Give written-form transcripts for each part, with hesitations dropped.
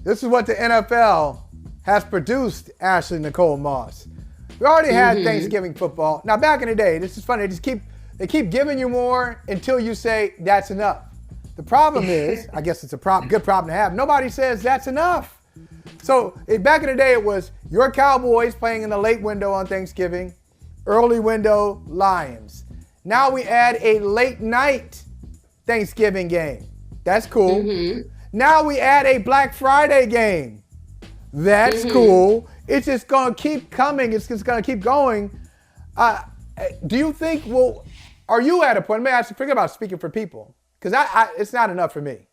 This is what the NFL has produced, Ashley Nicole Moss. We already had Thanksgiving football. Now, back in the day, this is funny. They keep giving you more until you say that's enough. The problem is, I guess it's a good problem to have. Nobody says that's enough. So back in the day, it was your Cowboys playing in the late window on Thanksgiving, early window Lions. Now we add a late night Thanksgiving game. That's cool. Now we add a Black Friday game. That's cool. It's just going to keep coming. It's just going to keep going. Do you think, are you at a point, let me ask you, forget about speaking for people, because it's not enough for me.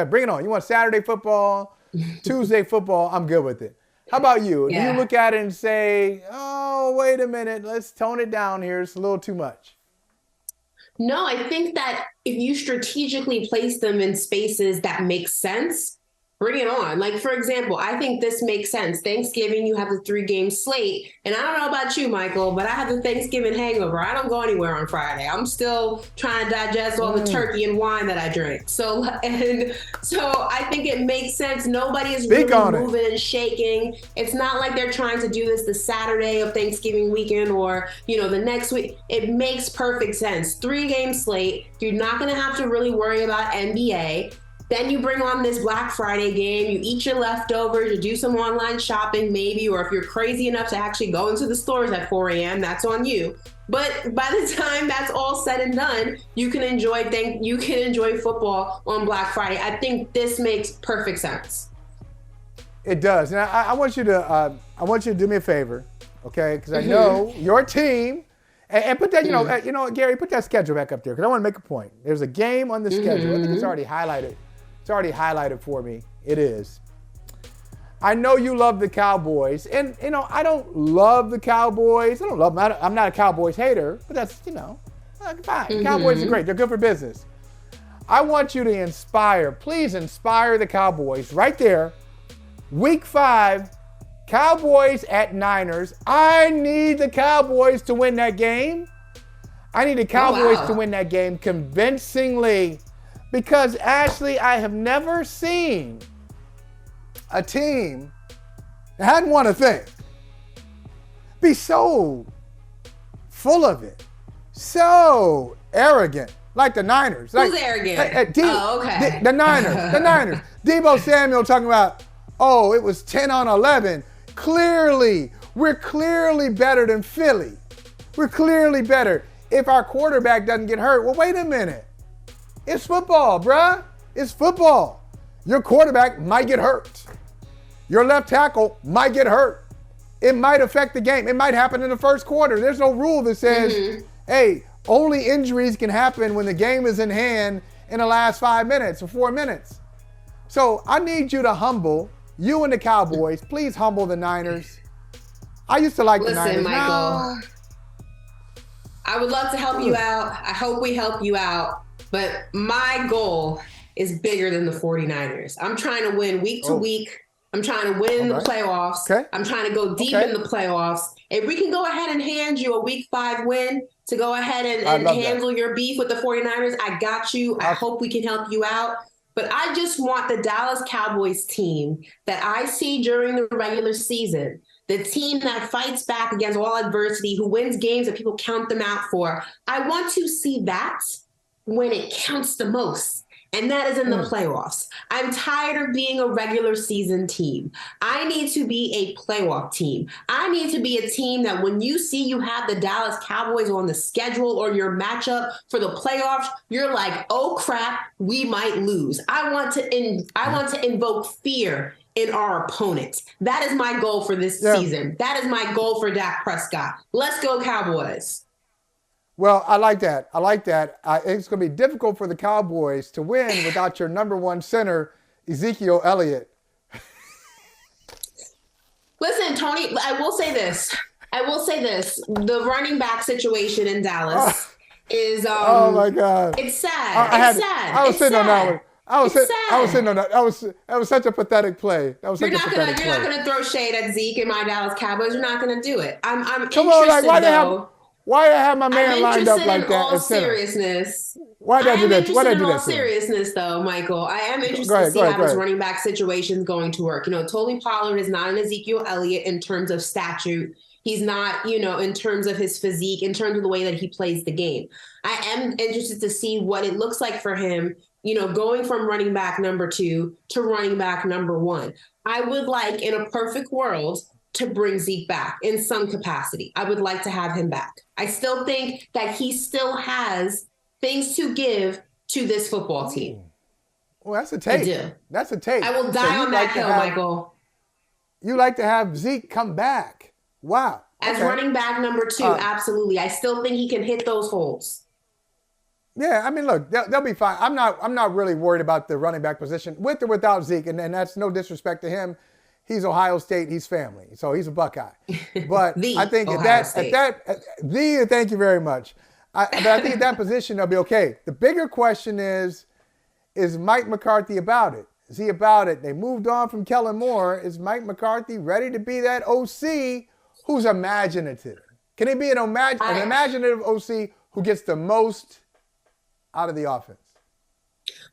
Bring it on. You want Saturday football, Tuesday football, I'm good with it. How about you? Yeah. Do you look at it and say, oh, wait a minute, let's tone it down here. It's a little too much. No, I think that if you strategically place them in spaces that make sense, bring it on. Like, for example, I think this makes sense. Thanksgiving, you have the 3-game slate. And I don't know about you, Michael, but I have the Thanksgiving hangover. I don't go anywhere on Friday. I'm still trying to digest all the turkey and wine that I drink. So I think it makes sense. Nobody is really moving and shaking. It's not like they're trying to do this the Saturday of Thanksgiving weekend or, the next week. It makes perfect sense. 3-game slate. You're not going to have to really worry about NBA. Then you bring on this Black Friday game, you eat your leftovers, you do some online shopping maybe, or if you're crazy enough to actually go into the stores at 4 a.m., that's on you. But by the time that's all said and done, you can enjoy football on Black Friday. I think this makes perfect sense. It does. And I want you to do me a favor, okay? Because I know your team, and put that, Gary, put that schedule back up there because I want to make a point. There's a game on the schedule. I think it's already highlighted. It's already highlighted for me. It is. I know you love the Cowboys. And, I don't love the Cowboys. I don't love them. I'm not a Cowboys hater. But that's, fine. Cowboys are great. They're good for business. I want you to please inspire the Cowboys right there. Week 5, Cowboys at Niners. I need the Cowboys to win that game. I need the Cowboys to win that game convincingly. Because, Ashley, I have never seen a team that hadn't won a thing be so full of it, so arrogant, like the Niners. Who's arrogant? Okay. The Niners. Deebo Samuel talking about, it was 10 on 11. We're clearly better than Philly. We're clearly better. If our quarterback doesn't get hurt, well, wait a minute. It's football, bruh. It's football. Your quarterback might get hurt. Your left tackle might get hurt. It might affect the game. It might happen in the first quarter. There's no rule that says, hey, only injuries can happen when the game is in hand in the last 5 minutes or 4 minutes. So I need you to humble, you and the Cowboys, please humble the Niners. I used to like the Niners. Listen, Michael, I would love to help you out. I hope we help you out. But my goal is bigger than the 49ers. I'm trying to win week to week. I'm trying to win the playoffs. Okay. I'm trying to go deep in the playoffs. If we can go ahead and hand you a week 5 win to go ahead and handle your beef with the 49ers, I got you. I hope we can help you out. But I just want the Dallas Cowboys team that I see during the regular season, the team that fights back against all adversity, who wins games that people count them out for. I want to see that when it counts the most, and that is in the playoffs. I'm tired of being a regular season team. I need to be a playoff team. I need to be a team that when you see you have the Dallas Cowboys on the schedule or your matchup for the playoffs, you're like, oh crap, we might lose. I want to invoke fear in our opponents. That is my goal for this season. That is my goal for Dak Prescott. Let's go Cowboys. Well, I like that. It's going to be difficult for the Cowboys to win without your number 1 center, Ezekiel Elliott. Listen, Tony, I will say this. The running back situation in Dallas is oh my God. It's sad. I was sitting on that one. I was sitting on that. That was such a pathetic play. You're not gonna throw shade at Zeke and my Dallas Cowboys. You're not gonna do it. I'm Come interested on, like, Why did I have my I'm man lined up like interested in that? all seriousness. Why did I do that? Why did I do In that? all seriousness, though, Michael, I am interested Go ahead, to see go ahead, how go this ahead. running back situation is going to work. You know, Tony Pollard is not an Ezekiel Elliott in terms of statute. He's not, you know, in terms of his physique, in terms of the way that he plays the game. I am interested to see what it looks like for him, you know, going from running back number 2 to running back number 1. I would like, in a perfect world, to bring Zeke back in some capacity. I would like to have him back. I still think that he still has things to give to this football team. Well, that's a take. I do. That's a take. I will die on that hill, Michael. You like to have Zeke come back. Wow. As running back number 2, absolutely. I still think he can hit those holes. Yeah, I mean, look, they'll be fine. I'm not really worried about the running back position with or without Zeke, and that's no disrespect to him. He's Ohio State. He's family, so he's a Buckeye. But I think thank you very much. But I think at that position they'll be okay. The bigger question is Mike McCarthy about it? Is he about it? They moved on from Kellen Moore. Is Mike McCarthy ready to be that OC who's imaginative? Can he be an imaginative OC who gets the most out of the offense?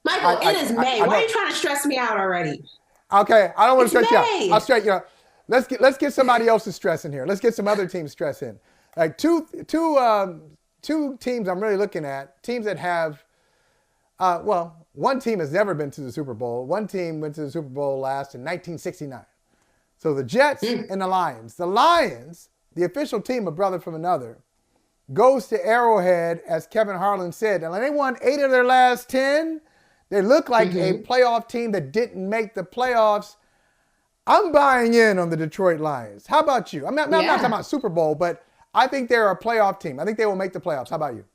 Michael, it is May. Why are you trying to stress me out already? Okay, I don't want to stress you out. I'll stress you out. Let's get somebody else's stress in here. Let's get some other teams' stress in. Like two teams I'm really looking at. Teams that have, one team has never been to the Super Bowl. One team went to the Super Bowl last in 1969. So the Jets and the Lions. The Lions, the official team, a brother from another, goes to Arrowhead, as Kevin Harlan said, and they won 8 of their last 10. They look like a playoff team that didn't make the playoffs. I'm buying in on the Detroit Lions. How about you? I'm not talking about Super Bowl, but I think they're a playoff team. I think they will make the playoffs. How about you?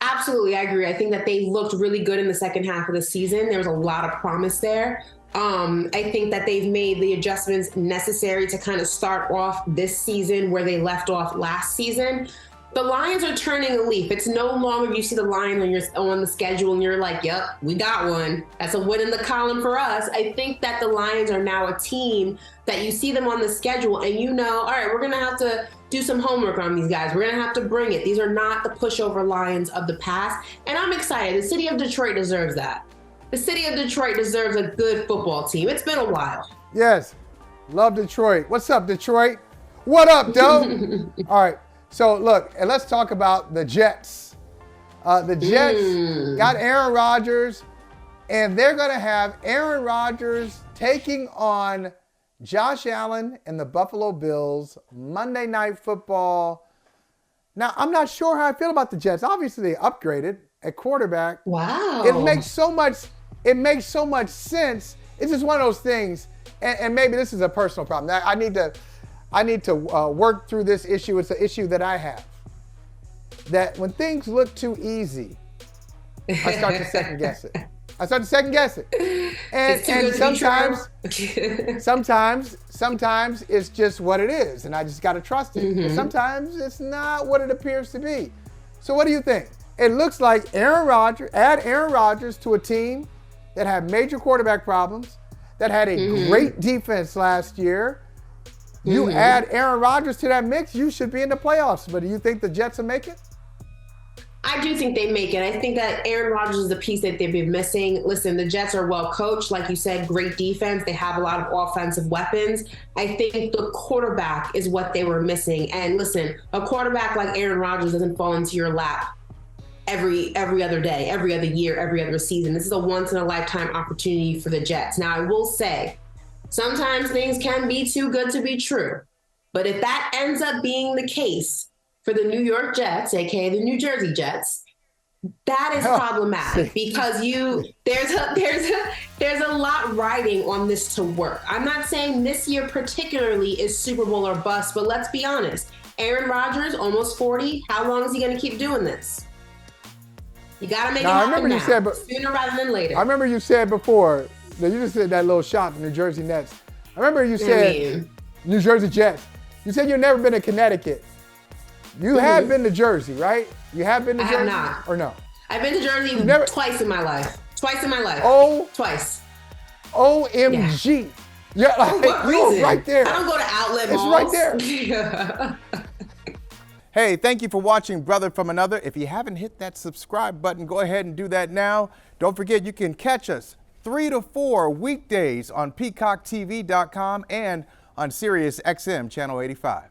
Absolutely, I agree. I think that they looked really good in the second half of the season. There was a lot of promise there. I think that they've made the adjustments necessary to kind of start off this season where they left off last season. The Lions are turning a leaf. It's no longer you see the Lions when you're on the schedule and you're like, yep, we got one. That's a win in the column for us. I think that the Lions are now a team that you see them on the schedule and you know, all right, we're going to have to do some homework on these guys. We're going to have to bring it. These are not the pushover Lions of the past. And I'm excited. The city of Detroit deserves that. The city of Detroit deserves a good football team. It's been a while. Yes. Love Detroit. What's up, Detroit? What up, Doe? All right. So, look, and let's talk about the Jets. The Jets got Aaron Rodgers, and they're going to have Aaron Rodgers taking on Josh Allen and the Buffalo Bills Monday Night Football. Now, I'm not sure how I feel about the Jets. Obviously, they upgraded at quarterback. Wow. It makes so much sense. It's just one of those things, and maybe this is a personal problem. I need to work through this issue. It's an issue that I have. That when things look too easy, I start to second guess it. And sometimes it's just what it is, and I just got to trust it. And sometimes it's not what it appears to be. So what do you think? It looks like add Aaron Rodgers to a team that had major quarterback problems, that had a great defense last year. You add Aaron Rodgers to that mix, you should be in the playoffs. But do you think the Jets will make it? I do think they make it. I think that Aaron Rodgers is the piece that they've been missing. Listen, the Jets are well coached. Like you said, great defense. They have a lot of offensive weapons. I think the quarterback is what they were missing. And listen, a quarterback like Aaron Rodgers doesn't fall into your lap every other day, every other year, every other season. This is a once-in-a-lifetime opportunity for the Jets. Now, I will say, sometimes things can be too good to be true. But if that ends up being the case for the New York Jets, aka the New Jersey Jets, that is problematic because there's a lot riding on this to work. I'm not saying this year particularly is Super Bowl or bust, but let's be honest. Aaron Rodgers, almost 40. How long is he going to keep doing this? You got to make it happen now, sooner rather than later. I remember you said before, you just said that little shot, the New Jersey Nets. I remember you said New Jersey Jets. You said you've never been to Connecticut. You have been to Jersey, right? You have been to Jersey? I have not. Or no? I've been to Jersey twice in my life. Twice. Twice. OMG. Yeah, like, you're right there. I don't go to outlet malls. It's right there. Hey, thank you for watching Brother from Another. If you haven't hit that subscribe button, go ahead and do that now. Don't forget you can catch us 3 to 4 weekdays on PeacockTV.com and on Sirius XM Channel 85.